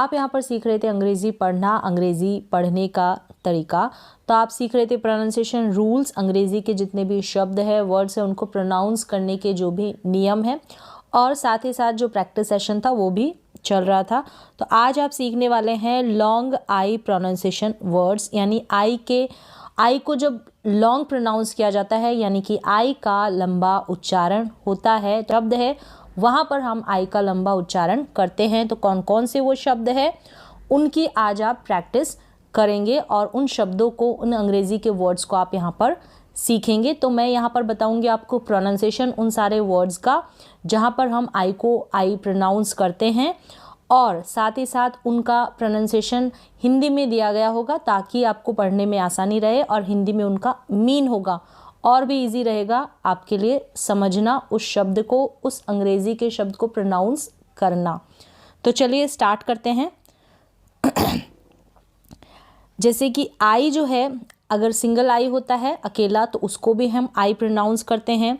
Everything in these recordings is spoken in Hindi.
आप यहाँ पर सीख रहे थे अंग्रेज़ी पढ़ना, अंग्रेज़ी पढ़ने का तरीका। तो आप सीख रहे थे प्रोनाउंसिएशन रूल्स, अंग्रेज़ी के जितने भी शब्द है, वर्ड्स हैं, उनको प्रोनाउंस करने के जो भी नियम हैं, और साथ ही साथ जो प्रैक्टिस सेशन था वो भी चल रहा था। तो आज आप सीखने वाले हैं लॉन्ग आई प्रोनाउंसिएशन वर्ड्स, यानी आई को जब लॉन्ग प्रोनाउंस किया जाता है, यानी कि आई का लंबा उच्चारण होता है, शब्द है वहाँ पर हम आई का लंबा उच्चारण करते हैं। तो कौन कौन से वो शब्द है उनकी आज आप प्रैक्टिस करेंगे और उन शब्दों को, उन अंग्रेज़ी के वर्ड्स को आप यहाँ पर सीखेंगे। तो मैं यहाँ पर बताऊँगी आपको प्रोनाउंसिएशन उन सारे वर्ड्स का जहाँ पर हम आई को आई प्रोनाउंस करते हैं, और साथ ही साथ उनका प्रोनाउंसिएशन हिंदी में दिया गया होगा ताकि आपको पढ़ने में आसानी रहे, और हिंदी में उनका मीन होगा और भी इजी रहेगा आपके लिए समझना उस शब्द को, उस अंग्रेज़ी के शब्द को प्रोनाउंस करना। तो चलिए स्टार्ट करते हैं। जैसे कि आई जो है, अगर सिंगल आई होता है अकेला तो उसको भी हम आई प्रोनाउंस करते हैं।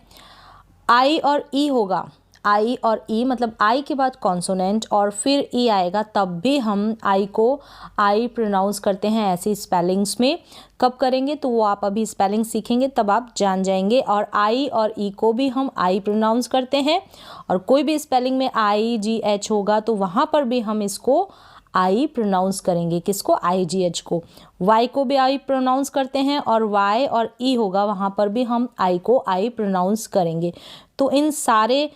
आई और ई होगा, आई और ई मतलब आई के बाद कॉन्सोनेंट और फिर ई आएगा, तब भी हम आई को आई प्रोनाउंस करते हैं ऐसी स्पेलिंग्स में। कब करेंगे तो वो आप अभी स्पेलिंग सीखेंगे तब आप जान जाएंगे। और आई और ई को भी हम आई प्रोनाउंस करते हैं, और कोई भी स्पेलिंग में आई जी एच होगा तो वहाँ पर भी हम इसको आई प्रोनाउंस करेंगे। किसको? आई जी एच को। वाई को भी आई प्रोनाउंस करते हैं, और वाई और ई होगा वहाँ पर भी हम आई को आई प्रोनाउंस करेंगे। तो इन सारे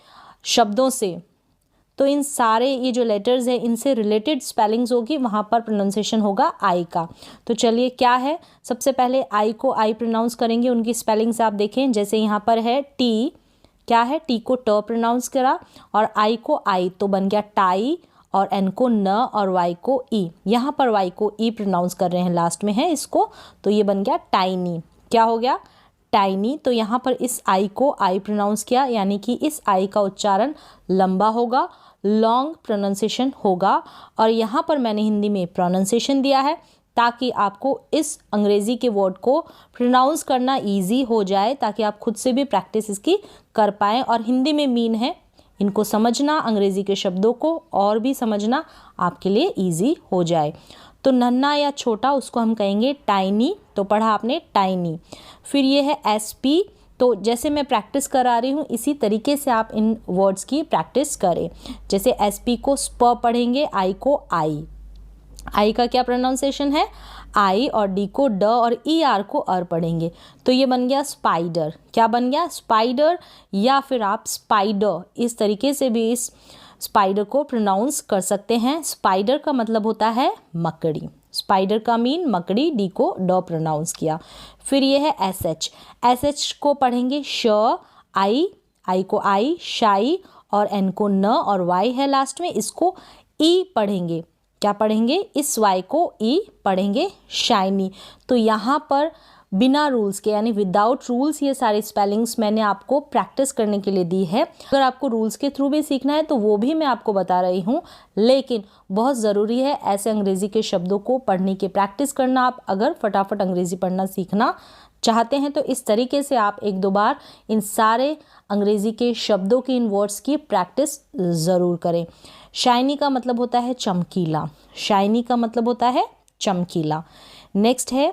शब्दों से, तो इन सारे ये जो लेटर्स है इनसे रिलेटेड स्पेलिंग्स होगी, वहाँ पर प्रोनाउंसिएशन होगा आई का। तो चलिए क्या है, सबसे पहले आई को आई प्रोनाउंस करेंगे, उनकी स्पेलिंग्स आप देखें। जैसे यहाँ पर है टी, क्या है, टी को ट प्रोनाउंस करा, और आई को आई तो बन गया टाई, और एन को न, और वाई को ई। यहाँ पर वाई को ई प्रोनाउंस कर रहे हैं, लास्ट में है इसको, तो ये बन गया टाइनी। क्या हो गया? टाइनी। तो यहाँ पर इस आई को आई प्रोनाउंस किया, यानी कि इस आई का उच्चारण लंबा होगा, लॉन्ग प्रोनाउंसिएशन होगा। और यहाँ पर मैंने हिंदी में प्रोनाउंसिएशन दिया है ताकि आपको इस अंग्रेज़ी के वर्ड को प्रोनाउंस करना इजी हो जाए, ताकि आप खुद से भी प्रैक्टिस इसकी कर पाएँ। और हिंदी में मीन है, इनको समझना, अंग्रेज़ी के शब्दों को और भी समझना आपके लिए इजी हो जाए। तो नन्हा या छोटा उसको हम कहेंगे टाइनी, तो पढ़ा आपने टाइनी। फिर ये है एस पी, तो जैसे मैं प्रैक्टिस करा रही हूँ इसी तरीके से आप इन वर्ड्स की प्रैक्टिस करें। जैसे एस पी को स्प पढ़ेंगे, आई को आई, आई का क्या प्रोनाउंसिएशन है? आई, और डी को ड, और ई आर को अर पढ़ेंगे, तो ये बन गया स्पाइडर। क्या बन गया? स्पाइडर, या फिर आप स्पाइडर, इस तरीके से भी इस स्पाइडर को प्रोनाउंस कर सकते हैं। स्पाइडर का मतलब होता है मकड़ी, स्पाइडर का मीन मकड़ी, डी को ड प्रोनाउंस किया। फिर ये है एस एच, एस एच को पढ़ेंगे श, आई, आई को आई, शाई, और एन को न, और वाई है लास्ट में, इसको ई पढ़ेंगे। क्या पढ़ेंगे? इस वाई को ई पढ़ेंगे, शाइनी। तो यहाँ पर बिना रूल्स के, यानी विदाउट रूल्स, ये सारी स्पेलिंग्स मैंने आपको प्रैक्टिस करने के लिए दी है। अगर आपको रूल्स के थ्रू भी सीखना है तो वो भी मैं आपको बता रही हूँ, लेकिन बहुत ज़रूरी है ऐसे अंग्रेज़ी के शब्दों को पढ़ने की प्रैक्टिस करना। आप अगर फटाफट अंग्रेज़ी पढ़ना सीखना चाहते हैं तो इस तरीके से आप एक दो बार इन सारे अंग्रेज़ी के शब्दों की, इन वर्ड्स की प्रैक्टिस ज़रूर करें। शाइनी का मतलब होता है चमकीला, शाइनी का मतलब होता है चमकीला। नेक्स्ट है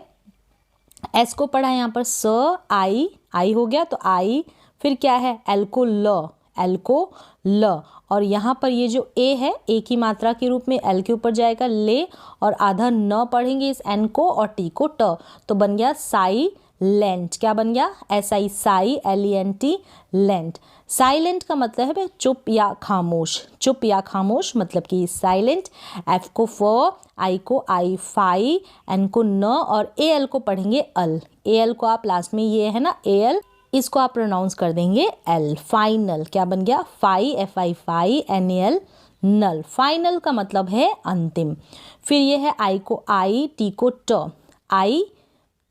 एस को पढ़ा है यहाँ पर स, आई, आई हो गया तो आई। फिर क्या है? एल को ल, एल को ल, और यहाँ पर ये जो ए है, ए की मात्रा के रूप में एल के ऊपर जाएगा ले, और आधा न पढ़ेंगे इस एन को, और टी को ट, तो बन गया साई लेंट। क्या बन गया? एस आई, साई, L E N T, lent. Silent का मतलब है चुप या खामोश, चुप या खामोश मतलब कि साइलेंट। एफ को फ, आई को आई, फाई, एन को न, और ए एल को पढ़ेंगे अल, ए एल को आप लास्ट में, ये है ना ए एल, इसको आप प्रोनाउंस कर देंगे एल, फाइनल। क्या बन गया? फाई, एफ आई फाई, एन ए एल, नल। फाइनल का मतलब है अंतिम। फिर ये है आई को आई, टी को ट, आई,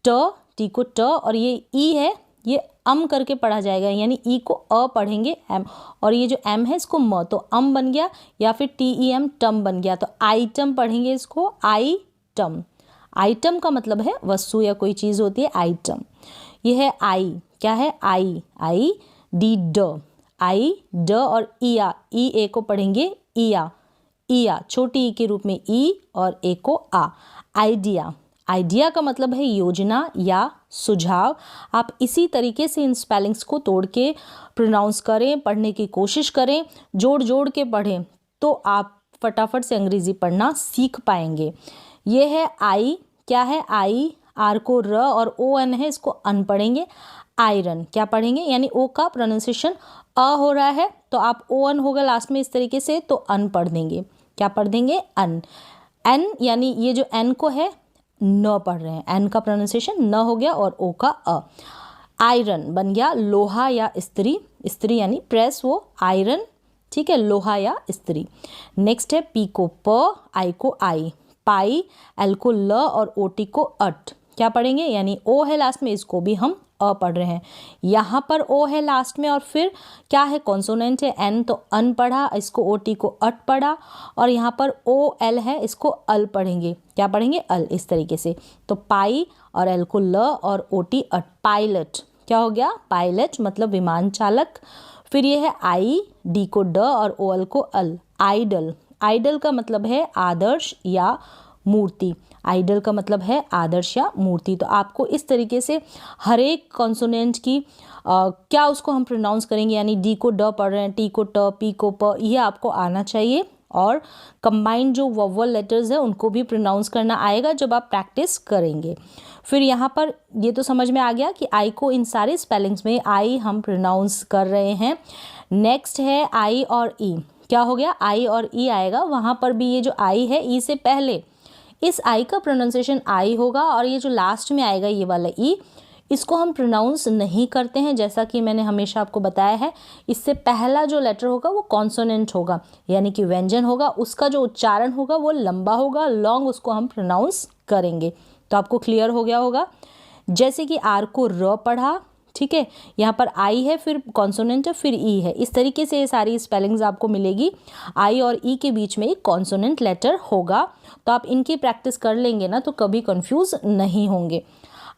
ट, टी को ट, और ये ई है, ये अम करके पढ़ा जाएगा, यानी ई को अ पढ़ेंगे एम, और ये जो एम है इसको म, तो अम बन गया, या फिर टी ई एम टम बन गया, तो आइटम पढ़ेंगे इसको आइटम। आइटम का मतलब है वस्तु या कोई चीज़ होती है, आइटम। ये है आई, क्या है? आई, आई, डी ड, आई ड, और ईया, ई ए को पढ़ेंगे ईया, ईया, छोटी ई के रूप में ई और ए को आ। आइडिया, आइडिया का मतलब है योजना या सुझाव। आप इसी तरीके से इन स्पेलिंग्स को तोड़ के प्रोनाउंस करें, पढ़ने की कोशिश करें, जोड़ जोड़ के पढ़ें तो आप फटाफट से अंग्रेजी पढ़ना सीख पाएंगे। ये है आई, क्या है आई, आर को र और ओ एन है, इसको अन पढ़ेंगे। आयरन क्या पढ़ेंगे, यानी ओ का प्रोनाउंसिएशन अ हो रहा है तो आप ओ अन होगा लास्ट में इस तरीके से, तो अन पढ़ देंगे। क्या पढ़ देंगे, अन। एन यानी ये जो एन को है न पढ़ रहे हैं, एन का प्रोनाउंसिएशन न हो गया और ओ का अ। आयरन बन गया लोहा या इस्त्री, इस्त्री यानी प्रेस, वो आयरन, ठीक है, लोहा या इस्त्री। नेक्स्ट है पी को प, आई को आई, पाई, एल को ल और ओ टी को अट। क्या पढ़ेंगे, यानी ओ है लास्ट में, इसको भी हम अ पढ़ रहे हैं। यहाँ पर ओ है लास्ट में और फिर क्या है, कॉन्सोनेंट है एन, तो अन पढ़ा, इसको ओ टी को अट पढ़ा, और यहाँ पर ओ एल है, इसको अल पढ़ेंगे। क्या पढ़ेंगे, अल, इस तरीके से। तो पाई और एल को ल और ओ टी अट, पायलट। क्या हो गया, पायलट मतलब विमान चालक। फिर ये है आई, डी को ड और ओ एल को अल, आइडल। आइडल का मतलब है आदर्श या मूर्ति, आइडल का मतलब है आदर्श या मूर्ति। तो आपको इस तरीके से हर एक कॉन्सोनेंट की क्या उसको हम प्रोनाउंस करेंगे, यानी डी को ड पढ़ रहे हैं, टी को ट, पी को प, ये आपको आना चाहिए। और कंबाइंड जो वोवल लेटर्स है उनको भी प्रोनाउंस करना आएगा जब आप प्रैक्टिस करेंगे। फिर यहाँ पर ये तो समझ में आ गया कि आई को इन सारे स्पेलिंग्स में आई हम प्रोनाउंस कर रहे हैं। नेक्स्ट है आई और ई। क्या हो गया, आई और ई आएगा, वहाँ पर भी ये जो आई है ई से पहले इस आई का प्रोनाउंसिएशन आई होगा, और ये जो लास्ट में आएगा ये वाला ई, इसको हम प्रोनाउंस नहीं करते हैं। जैसा कि मैंने हमेशा आपको बताया है, इससे पहला जो लेटर होगा वो कॉन्सोनेंट होगा, यानी कि व्यंजन होगा, उसका जो उच्चारण होगा वो लंबा होगा, लॉन्ग उसको हम प्रोनाउंस करेंगे। तो आपको क्लियर हो गया होगा। जैसे कि आर को र पढ़ा, ठीक है, यहाँ पर आई है, फिर कॉन्सोनेंट है, फिर ई है, इस तरीके से ये सारी स्पेलिंग्स आपको मिलेगी। आई और ई के बीच में एक कॉन्सोनेंट लेटर होगा, तो आप इनकी प्रैक्टिस कर लेंगे ना तो कभी कंफ्यूज नहीं होंगे।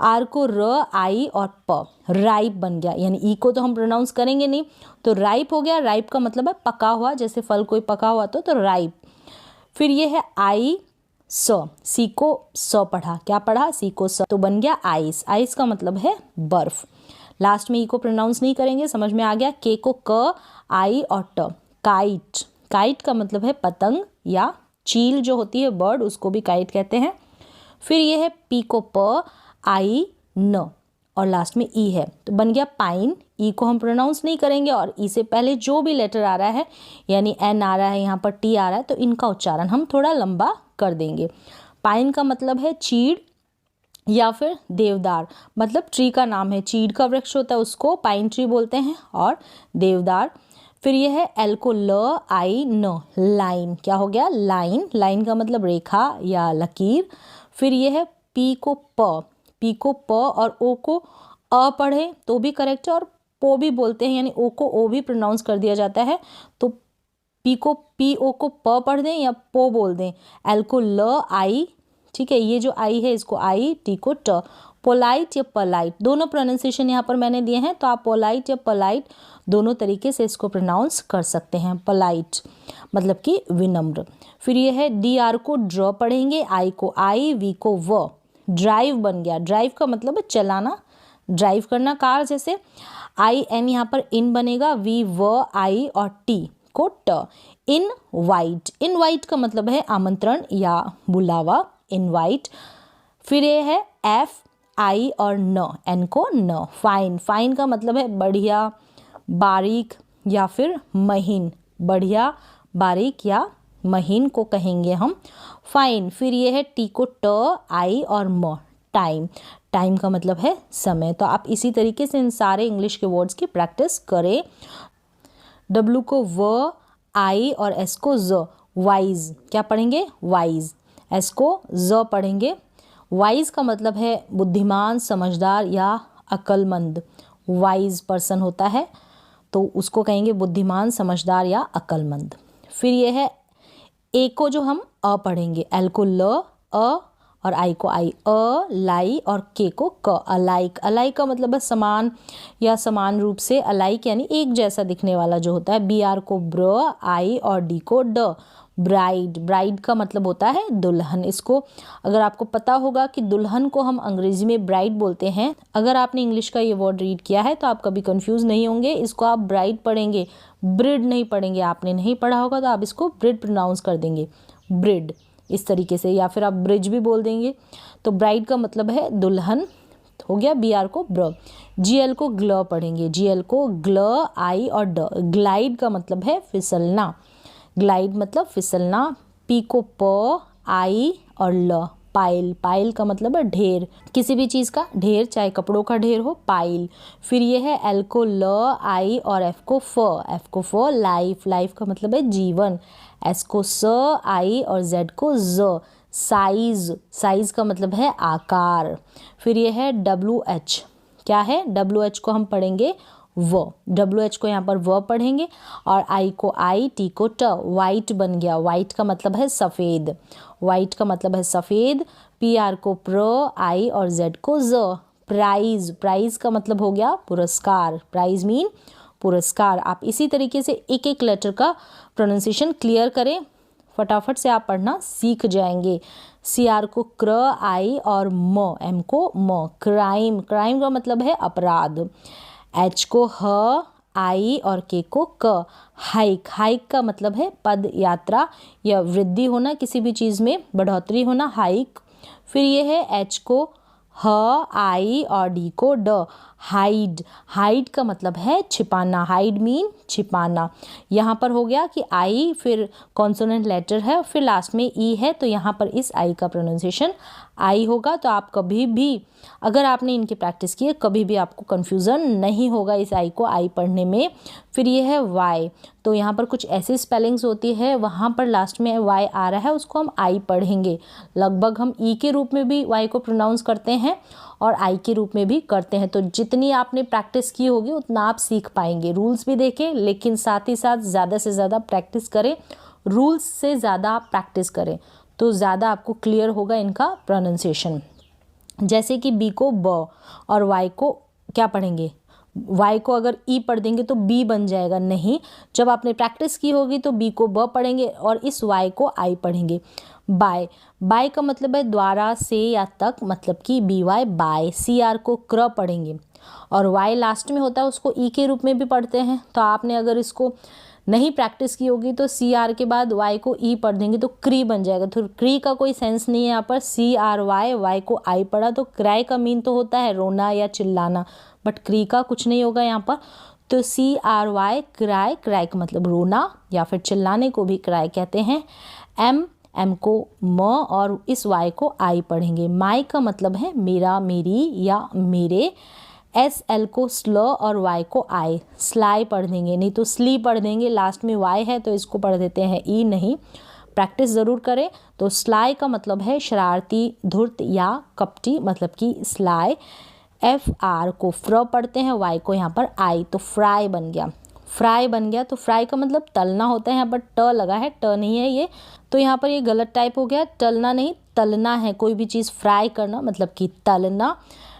आर को र, आई और प, राइप बन गया, यानी ई को तो हम प्रोनाउंस करेंगे नहीं, तो राइप हो गया। राइप का मतलब है पका हुआ, जैसे फल कोई पका हुआ तो राइप। फिर ये है आई स, सी को स पढ़ा, क्या पढ़ा, सी को स, तो बन गया आइस। आइस का मतलब है बर्फ। लास्ट में ई को प्रोनाउंस नहीं करेंगे, समझ में आ गया। के को क, आई और ट, काइट। काइट का मतलब है पतंग या चील जो होती है बर्ड, उसको भी काइट कहते हैं। फिर ये है पी को प, आई न और लास्ट में ई है, तो बन गया पाइन। ई को हम प्रोनाउंस नहीं करेंगे और ई से पहले जो भी लेटर आ रहा है, यानी एन आ रहा है, यहाँ पर टी आ रहा है, तो इनका उच्चारण हम थोड़ा लंबा कर देंगे। पाइन का मतलब है चीड़ या फिर देवदार, मतलब ट्री का नाम है, चीड़ का वृक्ष होता है उसको पाइन ट्री बोलते हैं, और देवदार। फिर ये है एल को ल, आई न, लाइन। क्या हो गया, लाइन। लाइन का मतलब रेखा या लकीर। फिर ये है पी को प, पी को प और ओ को अ पढ़े तो भी करेक्ट है, और पो भी बोलते हैं, यानी ओ को ओ भी प्रोनाउंस कर दिया जाता है, तो पी को पी, ओ को प पढ़ दें या पो बोल दें। एल को ल, आई, ठीक है, ये जो आई है इसको आई, टी को ट। पोलाइट या पलाइट, दोनों प्रोनाउंसिएशन यहाँ पर मैंने दिए हैं, तो आप पोलाइट या पलाइट दोनों तरीके से इसको प्रोनाउंस कर सकते हैं। पोलाइट मतलब कि विनम्र। फिर ये है डी आर को ड्र पढ़ेंगे, आई को आई, वी को व, ड्राइव बन गया। ड्राइव का मतलब है चलाना, ड्राइव करना कार जैसे। आई एन यहाँ पर इन बनेगा, वी व, आई और टी को ट। इनवाइट, इनवाइट का मतलब है आमंत्रण या बुलावा, इनवाइट। फिर ये है एफ, आई और न, एन को न। फाइन, फाइन का मतलब है बढ़िया, बारीक या फिर महीन, बढ़िया, बारीक या महीन को कहेंगे हम फाइन। फिर ये है टी को ट, आई और म, टाइम। टाइम का मतलब है समय। तो आप इसी तरीके से इन सारे इंग्लिश के वर्ड्स की प्रैक्टिस करें। डब्ल्यू को व, आई और एस को ज, वाइज। क्या पढ़ेंगे, वाइज। एस को ज पढ़ेंगे। वाइज का मतलब है बुद्धिमान, समझदार या अक्लमंद। वाइज पर्सन होता है तो उसको कहेंगे बुद्धिमान, समझदार या अक्लमंद। फिर ये है ए को जो हम अ पढ़ेंगे, एल को ल, अ और आई को आई, अ, लाई और के को क, अलाइक। अलाइक का मतलब है समान या समान रूप से, अलाइक यानी एक जैसा दिखने वाला जो होता है। बी आर को ब्र, आई और डी को ड, ब्राइड, ब्राइड का मतलब होता है दुल्हन। इसको अगर आपको पता होगा कि दुल्हन को हम अंग्रेजी में ब्राइड बोलते हैं, अगर आपने इंग्लिश का ये वर्ड रीड किया है तो आप कभी कंफ्यूज नहीं होंगे। इसको आप ब्राइड पढ़ेंगे, ब्रिड नहीं पढ़ेंगे। आपने नहीं पढ़ा होगा तो आप इसको ब्रिड प्रोनाउंस कर देंगे, ब्रिड इस तरीके से, या फिर आप ब्रिज भी बोल देंगे। तो ब्राइड का मतलब है दुल्हन, हो गया। बी आर को ब्र। जी एल को ग्ल पढ़ेंगे, जी एल को ग्ल आई और ड। ग्लाइड का मतलब है फिसलना, ग्लाइड मतलब फिसलना। पी को प आई और ल, पाइल, पाइल का मतलब है ढेर, किसी भी चीज़ का ढेर, चाहे कपड़ों का ढेर हो, पाइल। फिर ये है एल को ल आई और एफ को फ, एफ को फ लाइफ, लाइफ का मतलब है जीवन। एस को स आई और जेड को ज, साइज, साइज का मतलब है आकार। फिर ये है डब्ल्यू एच, क्या है, डब्ल्यू एच को हम पढ़ेंगे व, डब्ल्यू एच को यहाँ पर व पढ़ेंगे। और आई को आई, टी को ट, वाइट बन गया, वाइट का मतलब है सफ़ेद, वाइट का मतलब है सफ़ेद। पी आर को प्र आई और जेड को ज, प्राइज, प्राइज का मतलब हो गया पुरस्कार, प्राइज मीन पुरस्कार। आप इसी तरीके से एक एक लेटर का प्रोनाउंसिएशन क्लियर करें, फटाफट से आप पढ़ना सीख जाएंगे। सी आर को क्र आई और म, एम को म, क्राइम, क्राइम का मतलब है अपराध। एच को ह आई और के को क, हाइक, हाइक का मतलब है पद यात्रा या वृद्धि होना, किसी भी चीज़ में बढ़ोतरी होना, हाइक। फिर ये है एच को ह आई और डी को ड, हाइड, हाइड का मतलब है छिपाना, हाइड मीन छिपाना। यहाँ पर हो गया कि आई फिर कॉन्सोनेंट लेटर है, फिर लास्ट में ई है, तो यहाँ पर इस आई का प्रोनाउंसिएशन आई होगा। तो आप कभी भी, अगर आपने इनकी प्रैक्टिस की है, कभी भी आपको कन्फ्यूज़न नहीं होगा इस आई को आई पढ़ने में। फिर ये है वाई, तो यहाँ पर कुछ ऐसी स्पेलिंग्स होती है, वहाँ पर लास्ट में वाई आ रहा है, उसको हम आई पढ़ेंगे। लगभग हम ई के रूप में भी वाई को प्रोनाउंस करते हैं और आई के रूप में भी करते हैं। तो जितनी आपने प्रैक्टिस की होगी उतना आप सीख पाएंगे। रूल्स भी देखें, लेकिन साथ ही साथ ज़्यादा से ज़्यादा प्रैक्टिस करें, रूल्स से ज़्यादा आप प्रैक्टिस करें तो ज़्यादा आपको क्लियर होगा इनका प्रोनाउंसिएशन। जैसे कि बी को ब और वाई को क्या पढ़ेंगे, वाई को अगर ई पढ़ देंगे तो बी बन जाएगा, नहीं, जब आपने प्रैक्टिस की होगी तो बी को ब पढ़ेंगे और इस वाई को आई पढ़ेंगे। बाय, बाय का मतलब है द्वारा, से या तक, मतलब कि B Y by. C R को क्र पढ़ेंगे और वाई लास्ट में होता है, उसको ई के रूप में भी पढ़ते हैं। तो आपने अगर इसको नहीं प्रैक्टिस की होगी तो सी आर के बाद वाई को ई पढ़ देंगे तो क्री बन जाएगा। तो क्री का कोई सेंस नहीं है यहाँ पर। सी आर वाई, वाई को आई पढ़ा तो क्राई का मीन तो होता है रोना या चिल्लाना, बट क्री का कुछ नहीं होगा यहाँ पर। तो C R Y cry, cry का मतलब रोना या फिर चिल्लाने को भी क्राई कहते हैं। एम, एम को म और इस वाई को आई पढ़ेंगे। माई का मतलब है मेरा, मेरी या मेरे। एस एल को स्ल और वाई को आई, स्लाई पढ़ देंगे, नहीं तो स्ली पढ़ देंगे, लास्ट में वाई है तो इसको पढ़ देते हैं ई, नहीं, प्रैक्टिस ज़रूर करें। तो स्लाई का मतलब है शरारती, धूर्त या कपटी, मतलब कि स्लाई। एफ आर को फ्र पढ़ते हैं, वाई को यहाँ पर आई, तो फ्राई बन गया, फ्राई बन गया। तो फ्राई का मतलब तलना होता है, यहाँ पर ट लगा है, ट नहीं है ये, तो यहाँ पर ये गलत टाइप हो गया, तलना नहीं तलना है, कोई भी चीज़ फ्राई करना मतलब कि तलना।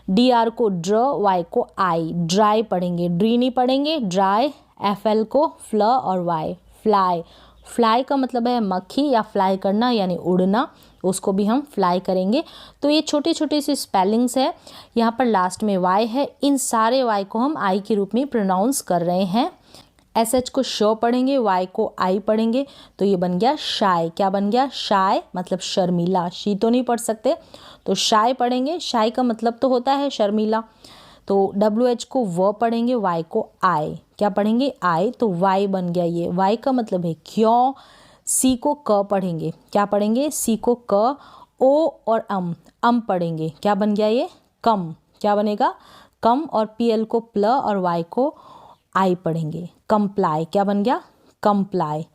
डी आर को ड्र, वाई को आई, ड्राई पढ़ेंगे, ड्री नहीं पढ़ेंगे, ड्राई। एफ एल को फ्ल और वाई फ्लाई, फ्लाई का मतलब है मक्खी या फ्लाई करना यानी उड़ना, उसको भी हम फ्लाई करेंगे। तो ये छोटे छोटे से स्पेलिंग्स है, यहाँ पर लास्ट में वाई है, इन सारे वाई को हम आई के रूप में प्रोनाउंस कर रहे हैं। एस एच को श पढ़ेंगे, वाई को आई पढ़ेंगे, तो ये बन गया शाय। क्या बन गया, शाय मतलब शर्मीला, शी तो नहीं पढ़ सकते तो शाय पढ़ेंगे, शाय का मतलब तो होता है शर्मीला। तो डब्ल्यू एच को व पढ़ेंगे, वाई को आई, क्या पढ़ेंगे आई, तो वाई बन गया ये, वाई का मतलब है क्यों। सी को क पढ़ेंगे, क्या पढ़ेंगे, सी को क। ओ और अम पढ़ेंगे, क्या बन गया ये कम, क्या बनेगा कम। और पी एल को प्ल और वाई को आई पढ़ेंगे, कंप्लाई, क्या बन गया कंप्लाई,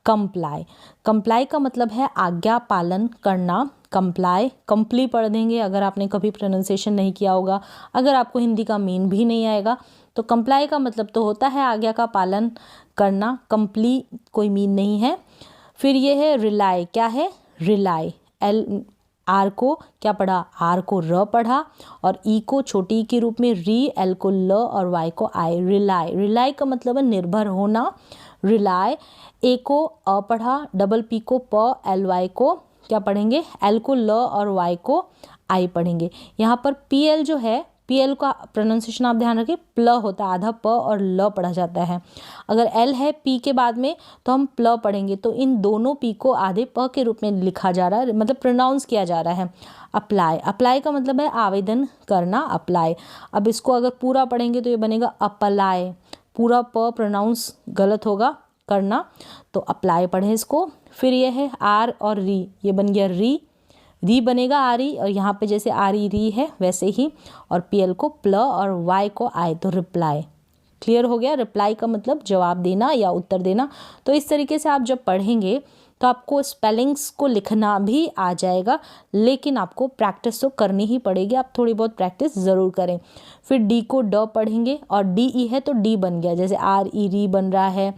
कंप्लाई। कंप्लाई का मतलब है आज्ञा पालन करना, कंप्लाई, कंप्ली पढ़ देंगे अगर आपने कभी प्रोनाउंसिएशन नहीं किया होगा। अगर आपको हिंदी का मीन भी नहीं आएगा तो कंप्लाई का मतलब तो होता है आज्ञा का पालन करना, कंप्ली कोई मीन नहीं है। फिर ये है रिलाई, क्या है रिलाई, एल आर को क्या पढ़ा, आर को र पढ़ा और ई को छोटी ई के रूप में री, एल को ल और वाई को आई, रिलाई। रिलाई का मतलब है निर्भर होना, रिलाय, ए को अ पढ़ा, डबल पी को प, एल वाई को क्या पढ़ेंगे, एल को ल और वाई को आई पढ़ेंगे। यहाँ पर पी एल जो है, पी एल का प्रोनाउंसिएशन आप ध्यान रखिए, प्ल होता है, आधा प और ल पढ़ा जाता है। अगर एल है पी के बाद में तो हम प्ल पढ़ेंगे। तो इन दोनों पी को आधे प के रूप में लिखा जा रहा है, मतलब प्रोनाउंस किया जा रहा है। अप्लाई, अप्लाई का मतलब है आवेदन करना, अप्लाई। अब इसको अगर पूरा पढ़ेंगे तो ये बनेगा अप्लाई, पूरा प प्रोनाउंस गलत होगा करना, तो अप्लाई पढ़ें इसको। फिर ये है आर और री, ये बन गया री, री बनेगा आरी, और यहाँ पे जैसे आरी री है वैसे ही, और पी एल को प्ल और वाई को आई, तो रिप्लाई। क्लियर हो गया। रिप्लाई का मतलब जवाब देना या उत्तर देना। तो इस तरीके से आप जब पढ़ेंगे तो आपको स्पेलिंग्स को लिखना भी आ जाएगा, लेकिन आपको प्रैक्टिस तो करनी ही पड़ेगी, आप थोड़ी बहुत प्रैक्टिस ज़रूर करें। फिर डी को ड पढ़ेंगे, और डी ई है तो डी बन गया, जैसे आर ई री बन रहा है,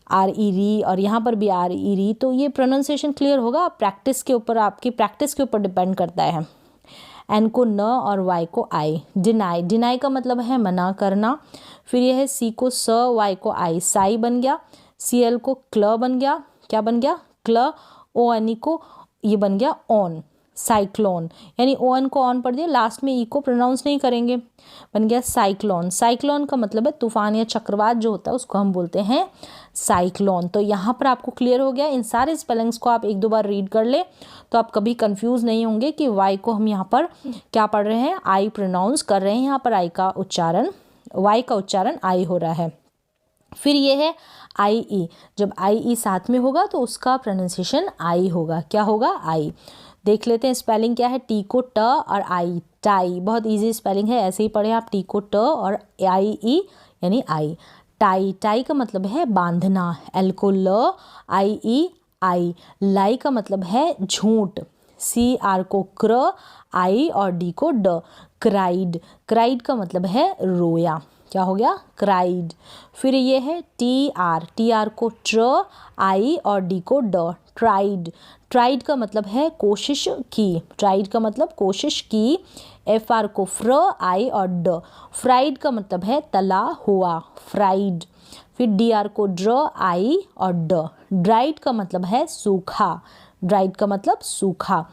आर ई री, और यहाँ पर भी आर ई री। तो ये प्रोनाउंसिएशन क्लियर होगा, प्रैक्टिस के ऊपर, आपकी प्रैक्टिस के ऊपर डिपेंड करता है। एन को न और वाई को आई। डिनाई, डिनाई का मतलब है मना करना। फिर यह है सी को स, वाई को आई, साई बन गया। सी एल को क्ल बन गया, क्या बन गया, क्ल। ओ एन ई को ये बन गया ऑन, साइक्लोन, यानी ओ एन को ऑन पढ़ दिया, लास्ट में ई को प्रोनाउंस नहीं करेंगे, बन गया साइक्लोन। साइक्लोन का मतलब है तूफान या चक्रवात जो होता है उसको हम बोलते हैं साइक्लोन। तो यहाँ पर आपको क्लियर हो गया। इन सारे स्पेलिंग्स को आप एक दो बार रीड कर ले तो आप कभी कंफ्यूज नहीं होंगे कि वाई को हम यहाँ पर क्या पढ़ रहे हैं, आई प्रोनाउंस कर रहे हैं। यहाँ पर आई का उच्चारण, वाई का उच्चारण आई हो रहा है। फिर ये है आई ई, जब आई ई साथ में होगा तो उसका प्रोनाउंसिएशन आई होगा, क्या होगा, आई। देख लेते हैं स्पेलिंग क्या है। टी को ट और आई, टाई, बहुत इजी स्पेलिंग है, ऐसे ही पढ़े आप, टी को ट और आई ई यानी आई, टाई। टाई का मतलब है बांधना, एल को ल, आई ई आई। लाई का मतलब है झूठ, सी आर को क्र, आई और डी को ड, क्राइड। क्राइड का मतलब है रोया, क्या हो गया, क्राइड। फिर ये है टी आर को ट्र, आई और डी को ड, ट्राइड। ट्राइड का मतलब है कोशिश की, ट्राइड का मतलब कोशिश की। एफ आर को फ्र, आई और ड, फ्राइड का मतलब है तला हुआ, फ्राइड। फिर डी आर को ड्र, आई और ड, ड्राइड का मतलब है सूखा, ड्राइड का मतलब सूखा।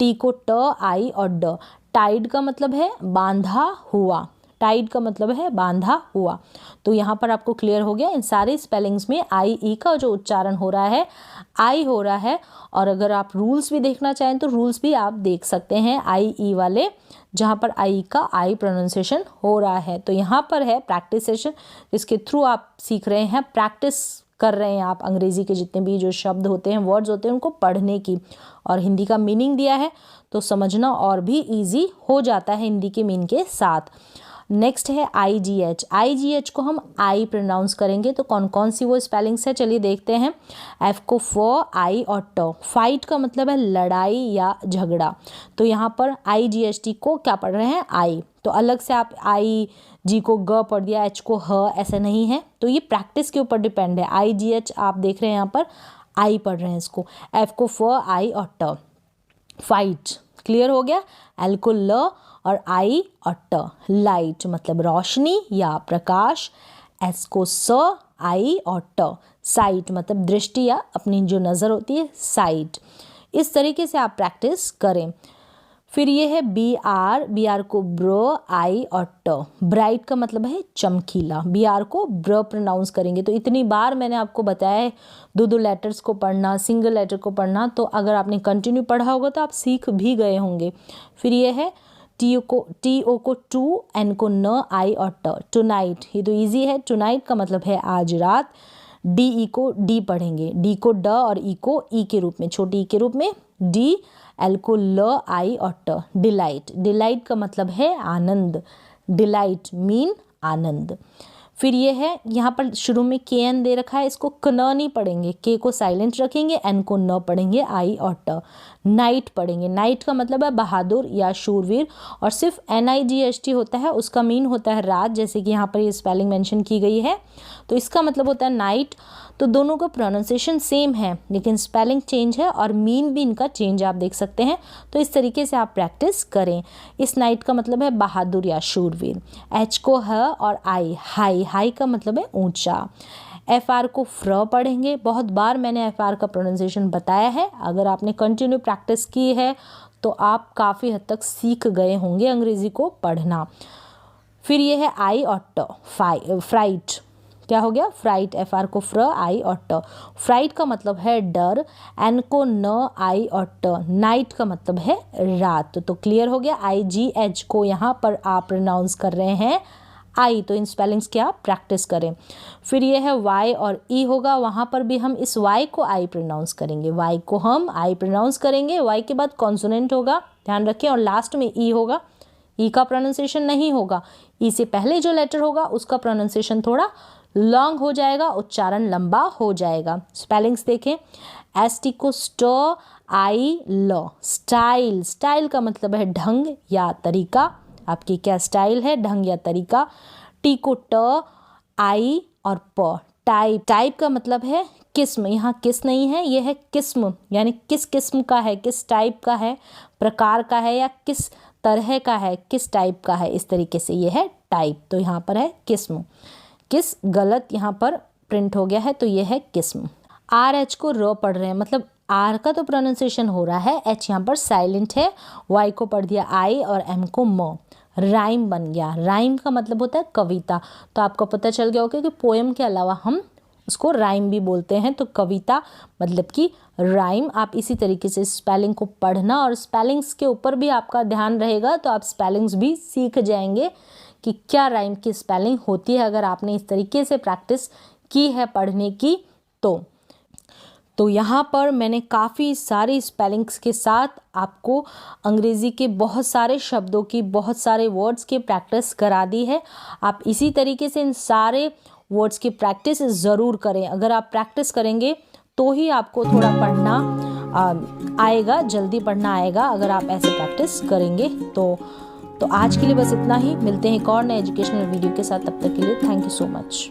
टी को ट, आई और ड, टाइड का मतलब है बांधा हुआ, टाइड का मतलब है बांधा हुआ। तो यहाँ पर आपको क्लियर हो गया, इन सारे स्पेलिंग्स में आई ई का जो उच्चारण हो रहा है आई हो रहा है। और अगर आप रूल्स भी देखना चाहें तो रूल्स भी आप देख सकते हैं आई ई वाले, जहाँ पर आई का आई प्रोनाउंसिएशन हो रहा है। तो यहाँ पर है प्रैक्टिस सेशन, जिसके थ्रू आप सीख रहे हैं, प्रैक्टिस कर रहे हैं आप अंग्रेजी के जितने भी जो शब्द होते हैं, वर्ड्स होते हैं, उनको पढ़ने की। और हिंदी का मीनिंग दिया है तो समझना और भी ईजी हो जाता है हिंदी के मीन के साथ। नेक्स्ट है आई जी एच। आई जी एच को हम आई प्रोनाउंस करेंगे, तो कौन कौन सी वो स्पेलिंग्स है चलिए देखते हैं। एफ को फ, आई और ट। फाइट का मतलब है लड़ाई या झगड़ा, तो यहाँ पर आई जी एच टी को क्या पढ़ रहे हैं, आई। तो अलग से आप आई जी को ग पढ़ दिया, एच को ह, ऐसा नहीं है। तो ये प्रैक्टिस के ऊपर डिपेंड है। आई जी एच आप देख रहे हैं यहाँ पर आई पढ़ रहे हैं इसको। एफ को फ, आई और ट, फाइट, क्लियर हो गया। एल को ल और आई और ट, लाइट मतलब रोशनी या प्रकाश। एस को स, आई और ट, साइट मतलब दृष्टि या अपनी जो नज़र होती है, साइट। इस तरीके से आप प्रैक्टिस करें। फिर ये है बी आर को ब्र, आई और ट, ब्राइट का मतलब है चमकीला। बी आर को ब्र प्रोनाउंस करेंगे। तो इतनी बार मैंने आपको बताया है दो लेटर्स को पढ़ना, सिंगल लेटर को पढ़ना, तो अगर आपने कंटिन्यू पढ़ा होगा तो आप सीख भी गए होंगे। फिर ये है टी ओ को टू, एन को न, आई और ट, टुनाइट। ये तो ईजी है, टुनाइट का मतलब है आज रात। डी ई को डी पढ़ेंगे, डी को ड और ई को ई के रूप में, छोटी ई के रूप में डी। एल को ल, आई और ट, डिलाइट। डिलाइट का मतलब है आनंद, डिलाइट मीन आनंद। फिर ये है यहाँ पर शुरू में के एन दे रखा है, इसको क न नहीं पढ़ेंगे, के को साइलेंट रखेंगे, एन को न पढ़ेंगे, आई और ट। नाइट पढ़ेंगे, नाइट का मतलब है बहादुर या शूरवीर, और सिर्फ NIGHT होता है, उसका मीन होता है रात, जैसे कि यहाँ पर ये स्पेलिंग मेंशन की गई है। तो इसका मतलब होता है नाइट। तो दोनों का प्रोनाउंसिएशन सेम है लेकिन स्पेलिंग चेंज है, और मीन भी इनका चेंज आप देख सकते हैं। तो इस तरीके से आप प्रैक्टिस करें। इस नाइट का मतलब है बहादुर या शूरवीर। एच को ह और आई, हाई, हाई का मतलब है ऊंचा। FR को फ्र पढ़ेंगे। बहुत बार मैंने FR का प्रोनाउंसिएशन बताया है, अगर आपने कंटिन्यू प्रैक्टिस की है तो आप काफ़ी हद तक सीख गए होंगे अंग्रेज़ी को पढ़ना। फिर ये है आई और ट, फ्राइट। क्या हो गया? फ्राइट, FR को फ्र, आई और ट। फ्राइट का मतलब है डर, एन को न, आई और ट। नाइट का मतलब है रात। तो क्लियर हो गया। IGH को यहाँ पर आप प्रोनाउंस कर रहे हैं आई, तो इन स्पेलिंग्स की आप प्रैक्टिस करें। फिर ये है Y और E होगा, वहाँ पर भी हम इस Y को आई प्रोनाउंस करेंगे। Y को हम आई प्रोनाउंस करेंगे। Y के बाद कॉन्सोनेंट होगा, ध्यान रखें, और लास्ट में E होगा। E का प्रोनाउंसिएशन नहीं होगा, E से पहले जो लेटर होगा उसका प्रोनाउंसिएशन थोड़ा लॉन्ग हो जाएगा, उच्चारण लंबा हो जाएगा। स्पेलिंग्स देखें। ST को स्ट, आई ल, स्टाइल। स्टाइल का मतलब है ढंग या तरीका, आपकी क्या स्टाइल है, ढंग या तरीका। T को ट, आई और प, टाइप। टाइप का मतलब है किस्म, यहाँ किस नहीं है, ये है किस्म, यानी किस किस्म का है, किस टाइप का है, प्रकार का है या किस तरह का है, किस टाइप का है, इस तरीके से ये है टाइप। तो यहाँ पर है किस्म। किस गलत यहाँ पर प्रिंट हो गया है, तो ये है किस्म। RH को र पढ़ रहे हैं, मतलब R का तो प्रोनाउंसिएशन हो रहा है, H यहाँ पर साइलेंट है। Y को पढ़ दिया आई और M को म। राइम बन गया। राइम का मतलब होता है कविता, तो आपको पता चल गया होगा कि पोएम के अलावा हम उसको राइम भी बोलते हैं। तो कविता मतलब कि राइम। आप इसी तरीके से स्पेलिंग को पढ़ना, और स्पेलिंग्स के ऊपर भी आपका ध्यान रहेगा, तो आप स्पेलिंग्स भी सीख जाएंगे कि क्या राइम की स्पेलिंग होती है, अगर आपने इस तरीके से प्रैक्टिस की है पढ़ने की। तो यहाँ पर मैंने काफ़ी सारी स्पेलिंग्स के साथ आपको अंग्रेज़ी के बहुत सारे शब्दों की, बहुत सारे वर्ड्स की प्रैक्टिस करा दी है। आप इसी तरीके से इन सारे वर्ड्स की प्रैक्टिस ज़रूर करें। अगर आप प्रैक्टिस करेंगे तो ही आपको थोड़ा पढ़ना आएगा, जल्दी पढ़ना आएगा, अगर आप ऐसे प्रैक्टिस करेंगे तो आज के लिए बस इतना ही। मिलते हैं एक और नए एजुकेशनल वीडियो के साथ, तब तक के लिए थैंक यू सो मच।